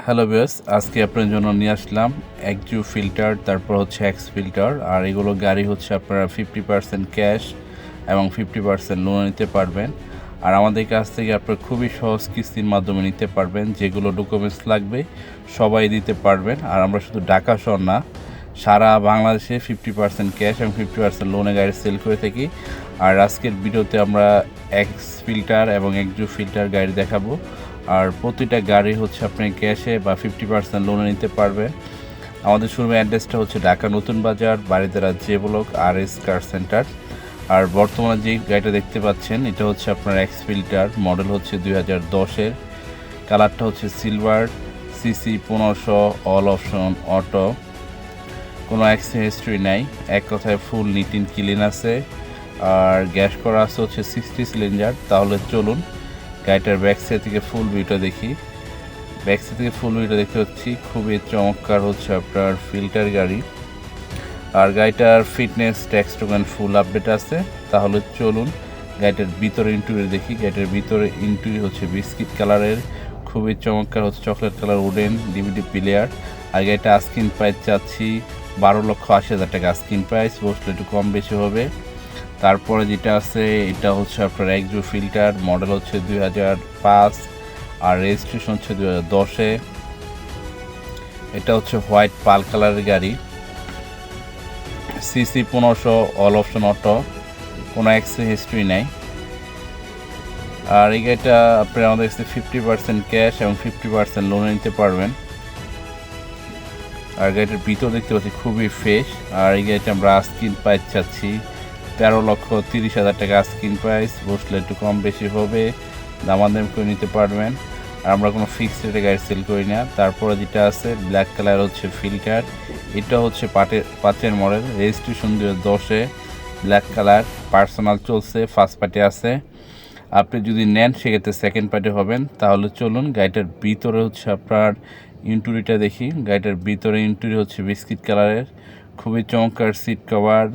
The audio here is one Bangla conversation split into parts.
হ্যালো ভিউয়ার্স, আজকে আপনার জন্য নিয়ে আসলাম একজু ফিল্টার, তারপর হচ্ছে এক্স ফিল্টার। আর এগুলো গাড়ি হচ্ছে আপনারা 50% ক্যাশ এবং 50% লোন নিতে পারবেন। আর আমাদের কাছ থেকে আপনারা খুবই সহজ কিস্তির মাধ্যমে নিতে পারবেন। যেগুলো ডকুমেন্টস লাগবে সবাই দিতে পারবেন। আর আমরা শুধু ঢাকা শহর না, সারা বাংলাদেশে 50% ক্যাশ এবং 50% লোনে গাড়ি সেল করে থাকি। আর আজকের ভিডিওতে আমরা এক্স ফিল্টার এবং একজু ফিল্টার গাড়ি দেখাবো। আর প্রতিটা গাড়ি হচ্ছে আপনি ক্যাশে বা 50% লোনে নিতে পারবেন। আমাদের শোরুমের অ্যাড্রেসটা হচ্ছে Dhaka Natun Bazar, Baridhara J block, RS car center. আর বর্তমানে যে গাড়িটা দেখতে পাচ্ছেন এটা হচ্ছে আপনার এক্স ফিল্টার, মডেল হচ্ছে 2010-এর, কালারটা হচ্ছে silver, CC 1500, all option auto, কোনো অ্যাক্সিডেন্ট হিস্ট্রি নাই, এক কথায় ফুল নিট অ্যান্ড ক্লিন আছে। আর গ্যাস করা আছে হচ্ছে 60 সিলিন্ডার। তাহলে চলুন গাড়িটার ব্যাক সাইড থেকে ফুল ভিউটা দেখি। ব্যাক সাইড থেকে ফুল ভিউটা দেখতে পাচ্ছি, খুবই চমৎকার হচ্ছে আপনার ফিল্টার গাড়ি। আর গাড়িটার fitness tax token full update আছে। তাহলে চলুন গাড়িটার ভিতরে ইন্টেরিয়র দেখি। গাড়িটার ভিতরে ইন্টেরিয়র হচ্ছে বিস্কিট কালারের, খুবই চমৎকার হচ্ছে chocolate colour wooden DVD player. আর গাড়িটা আস্কিন প্রাইস চাচ্ছি 12,80,000 টাকা আস্কিন প্রাইস, বসলে একটু কম বেশি হবে। তারপরে যেটা আছে এটা হচ্ছে আপনার একজু ফিল্টার, মডেল হচ্ছে 2005 আর রেজিস্ট্রেশন হচ্ছে 2010-এ। এটা হচ্ছে হোয়াইট পাল কালারের গাড়ি, সিসি 1500, অল অপশন অটো, কোনো অ্যাক্সিডেন্ট হিস্ট্রি নেই। আর এই গাড়িটা আপনি আমাদের কাছে 50% ক্যাশ এবং 50% লোনে নিতে পারবেন। আর গাড়িটার ভিতর দেখতে পাচ্ছি খুবই ফ্রেশ। আর এই গাড়িটা আমরা আস্কিন প্রাইস চাচ্ছি 13,30,000 টাকা আস্কিন প্রাইস, বসলে একটু কম বেশি হবে, দামাদাম করে নিতে পারবেন। আর আমরা কোনো ফিক্সড রেটে গাড়ি সেল করি না। তারপরে যেটা আছে ব্ল্যাক কালার হচ্ছে ফিল্টার, এটা হচ্ছে 5-এর মডেল, রেজিস্ট্রেশন 2010-এ, ব্ল্যাক কালার, পার্সোনাল চলছে, ফার্স্ট পার্টি আছে। আপনি যদি নেন সেক্ষেত্রে সেকেন্ড পার্টি হবেন। তাহলে চলুন গাড়িটার ভিতরে হচ্ছে আপনার ইন্টুরিটা দেখি। গাড়িটার ভিতরে ইন্টুরি হচ্ছে বিস্কিট কালারের, খুবই চমৎকার সিট কভার।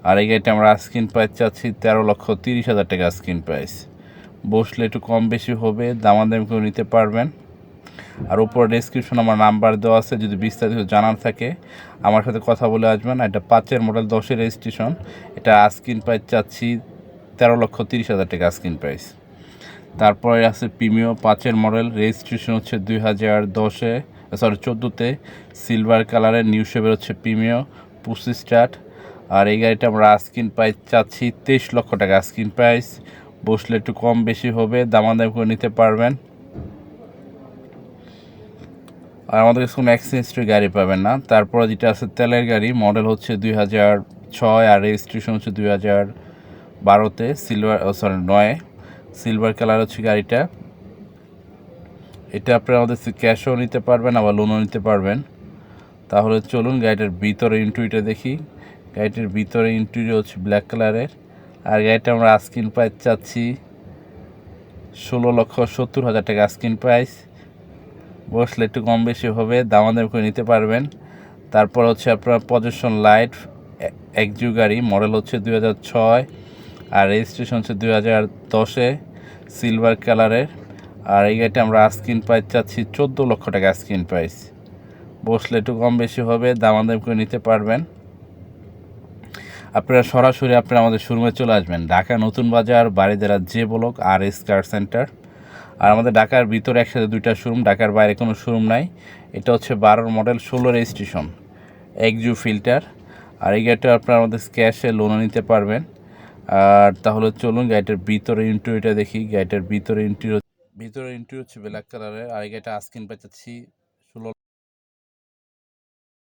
আর এই গাড়িটা আমরা আস্কিন প্রাইস চাচ্ছি 13,30,000 টাকা আস্কিন প্রাইস, বসলে একটু কম বেশি হবে, দামাদামি করে নিতে পারবেন। আর উপরে ডেসক্রিপশন আমার নাম্বার দেওয়া আছে, যদি বিস্তারিত জানার থাকে আমার সাথে কথা বলে আসবেন। এটা 5-এর মডেল, 10-এর রেজিস্ট্রেশন, এটা আস্কিন প্রাইস চাচ্ছি 13,30,000 টাকা আস্কিন প্রাইস। তারপরে আছে প্রিমিও, 5-এর মডেল, রেজিস্ট্রেশন হচ্ছে 2010-এ, 14-তে, সিলভার কালারের, নিউ শেপের হচ্ছে প্রিমিও, পুসি স্টার্ট। আর এই গাড়িটা আমরা আস্কিন প্রাইস চাচ্ছি 23 লক্ষ টাকা আস্কিন প্রাইস, বসলে একটু কম বেশি হবে, দামাদামি করে নিতে পারবেন। আর আমাদের কাছে কোনো অ্যাক্সিডেন্ট গাড়ি পাবেন না। তারপরে যেটা আছে তেলের গাড়ি, মডেল হচ্ছে 2006 আর রেজিস্ট্রেশন হচ্ছে 2012-তে, সিলভার 9-এ, সিলভার কালার হচ্ছে গাড়িটা। এটা আপনারা আমাদের ক্যাশও নিতে পারবেন আবার লোনও নিতে পারবেন। তাহলে চলুন গাড়িটার ভিতরে ইন্টেরিয়রটা দেখি। গাড়িটার ভিতরে ইন্টেরিয়র হচ্ছে ব্ল্যাক কালারের। আর গাড়িটা আমরা আস্কিন প্রাইস চাচ্ছি 16,70,000 টাকা আস্কিন প্রাইস, বসলে একটু কম বেশি হবে, দামাদামি করে নিতে পারবেন। তারপর হচ্ছে আপনার পজিশন লাইট, একজু গাড়ি, মডেল হচ্ছে 2006 আর রেজিস্ট্রেশন হচ্ছে 2010-এ, সিলভার কালারের। আর এই গাড়িটা আমরা আস্কিন প্রাইস চাচ্ছি 14 লক্ষ টাকা আস্কিন প্রাইস, বসলে একটু কম বেশি হবে, দামাদামি করে নিতে পারবেন। আপনারা সরাসরি আপনারা আমাদের শোরুমে চলে আসবেন, Dhaka Natun Bazar, Baridhara J block, RS car center. আর আমাদের ঢাকার ভিতরে একসাথে 2টা শোরুম, ঢাকার বাইরে কোনো শোরুম নাই। এটা হচ্ছে 12 মডেল, 16 রেজিস্ট্রেশন, একজু ফিল্টার। আর এই গাড়িটা আপনারা আমাদের ক্যাশে লোনও নিতে পারবেন। আর তাহলে চলুন গাড়িটার ভিতরে ইন্টেরিয়রটা দেখি। গাড়িটার ভিতরে ইন্টেরিয়র হচ্ছে ব্ল্যাক কালারের। আর এই গাড়িটা আস্কিন প্রাইস চাচ্ছি